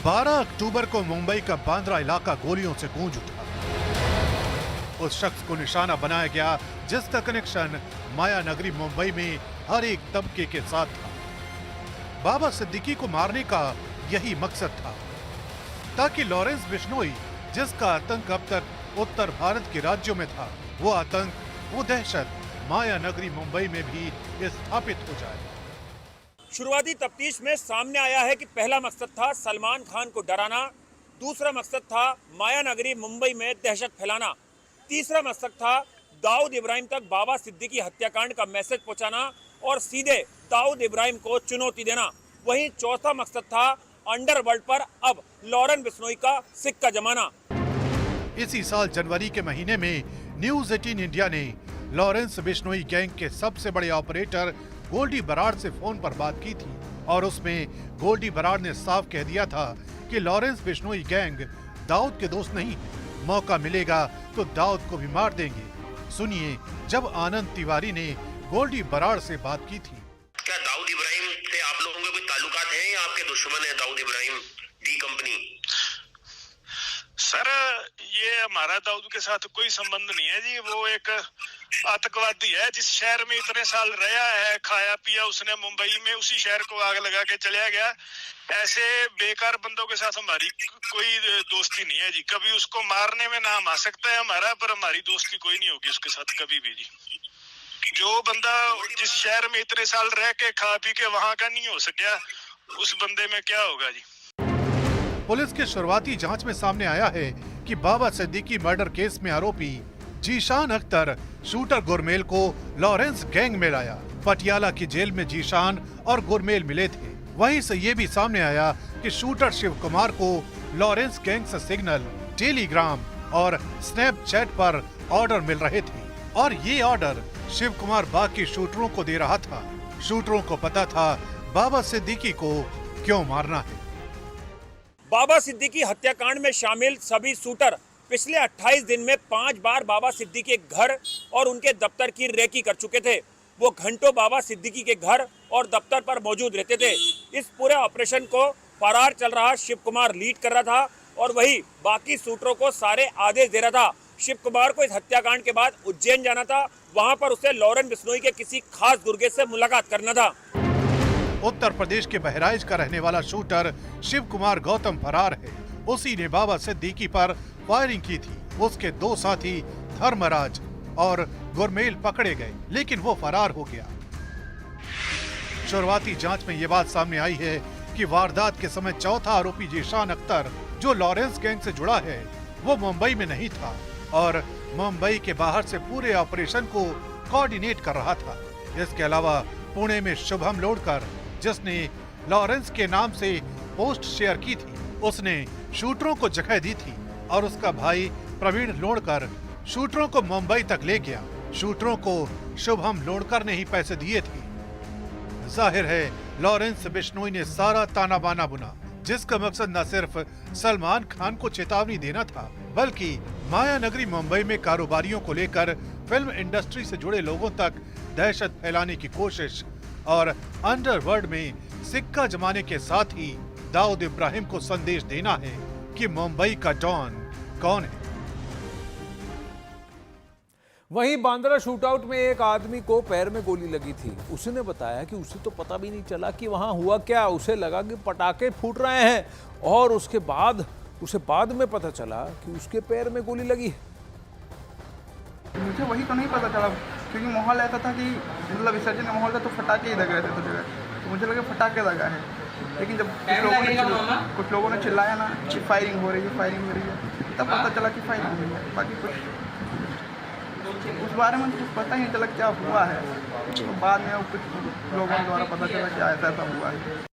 12 अक्टूबर को मुंबई का बांद्रा इलाका गोलियों से गूंज उठा। उस शख्स को निशाना बनाया गया जिसका कनेक्शन माया नगरी मुंबई में हर एक तबके के साथ था। बाबा सिद्दीकी को मारने का यही मकसद था ताकि लॉरेंस बिश्नोई, जिसका आतंक अब तक उत्तर भारत के राज्यों में था, वो आतंक, वो दहशत माया नगरी मुंबई में भी स्थापित हो जाए। शुरुआती तफ्तीश में सामने आया है कि पहला मकसद था सलमान खान को डराना, दूसरा मकसद था माया नगरी मुंबई में दहशत फैलाना, तीसरा मकसद था दाऊद इब्राहिम तक बाबा सिद्दीकी हत्याकांड का मैसेज पहुंचाना और सीधे दाऊद इब्राहिम को चुनौती देना। वहीं चौथा मकसद था अंडरवर्ल्ड पर अब लॉरेंस बिश्नोई का सिक्का जमाना। इसी साल जनवरी के महीने में न्यूज 18 इंडिया ने लॉरेंस बिश्नोई गैंग के सबसे बड़े ऑपरेटर गोल्डी बराड़ से फोन पर बात की थी और उसमें गोल्डी बराड़ ने साफ कह दिया था कि लॉरेंस बिश्नोई गैंग दाऊद के दोस्त नहीं है, मौका मिलेगा तो दाऊद को भी मार देंगे। सुनिए जब आनंद तिवारी ने गोल्डी बराड़ से बात की थी। क्या दाऊद इब्राहिम से आप लोगों के कोई ताल्लुकात हैं या आपके दुश्मन है Dawood Ibrahim D company? Sir ये हमारा दाऊद के साथ कोई संबंध नहीं है जी। वो एक आतंकवादी है, जिस शहर में इतने साल रहा है, खाया पिया उसने मुंबई में, उसी शहर को आग लगा के चला गया। ऐसे बेकार बंदों के साथ हमारी कोई दोस्ती नहीं है जी। कभी उसको मारने में नाम आ सकता है हमारा, पर हमारी दोस्ती कोई नहीं होगी उसके साथ कभी भी जी। जो बंदा जिस शहर में इतने साल रह के खा पी के वहाँ का नहीं हो सका, उस बंदे में क्या होगा जी। पुलिस के शुरुआती जांच में सामने आया है कि बाबा सिद्दीकी मर्डर केस में आरोपी जीशान अख्तर शूटर गुरमेल को लॉरेंस गैंग में लाया। पटियाला की जेल में जीशान और गुरमेल मिले थे। वहीं से ये भी सामने आया कि शूटर शिव कुमार को लॉरेंस गैंग से सिग्नल, टेलीग्राम और स्नैपचैट पर ऑर्डर मिल रहे थे और ये ऑर्डर शिव कुमार बाकी शूटरों को दे रहा था। शूटरों को पता था बाबा सिद्दीकी को क्यों मारना है। बाबा सिद्दीकी हत्याकांड में शामिल सभी शूटर पिछले 28 दिन में 5 बार बाबा सिद्दीकी के घर और उनके दफ्तर की रेकी कर चुके थे। वो घंटों बाबा सिद्दीकी के घर और दफ्तर पर मौजूद रहते थे। इस पूरे ऑपरेशन को फरार चल रहा शिव कुमार लीड कर रहा था और वही बाकी शूटरों को सारे आदेश दे रहा था। शिव कुमार को इस हत्याकांड के बाद उज्जैन जाना था, वहां पर उसे लॉरेंस बिश्नोई के किसी खास गुर्गे से मुलाकात करना था। उत्तर प्रदेश के बहराइच का रहने वाला शूटर शिव कुमार गौतम फरार है। उसी ने बाबा सिद्दीकी पर फायरिंग की थी। उसके 2 साथी धर्मराज और गुरमेल पकड़े गए, लेकिन वो फरार हो गया। शुरुआती जांच में ये बात सामने आई है कि वारदात के समय चौथा आरोपी जीशान अख्तर, जो लॉरेंस गैंग से जुड़ा है, वो मुंबई में नहीं था और मुंबई के बाहर से पूरे ऑपरेशन को कोऑर्डिनेट कर रहा था। इसके अलावा पुणे में शुभम लोडकर, जिसने लॉरेंस के नाम से पोस्ट शेयर की थी, उसने शूटरों को जगह दी थी और उसका भाई प्रवीण लोडकर शूटरों को मुंबई तक ले गया। शूटरों को शुभम लोडकर ने ही पैसे दिए थे। जाहिर है लॉरेंस बिश्नोई ने सारा ताना बाना बुना, जिसका मकसद न सिर्फ सलमान खान को चेतावनी देना था, बल्कि माया नगरी मुंबई में कारोबारियों को लेकर फिल्म इंडस्ट्री से जुड़े लोगों तक दहशत फैलाने की कोशिश और अंडरवर्ल्ड में सिक्का जमाने के साथ ही दाऊद इब्राहिम को संदेश देना है कि मुंबई का डॉन कौन है। वहीं बांद्रा शूटआउट में एक आदमी को पैर में गोली लगी थी। उसने बताया कि उसे तो पता भी नहीं चला कि वहां हुआ क्या। उसे लगा कि पटाखे फूट रहे हैं और उसके बाद उसे बाद में पता चला कि उसके पैर में गोली लगी है। मुझे वही तो नहीं पता चला, क्योंकि माहौल ऐसा था कि मतलब विसर्जन का माहौल था तो फटाके ही लग रहे थे तो जगह, तो मुझे लगा फटाके लगा है। लेकिन जब कुछ लोगों ने चिल्लाया ना कि फायरिंग हो रही है, तब पता चला कि फायरिंग हुई है। बाकी कुछ उस बारे में कुछ पता ही नहीं चला क्या हुआ है। तो बाद में कुछ लोगों द्वारा पता चला कि ऐसा हुआ है।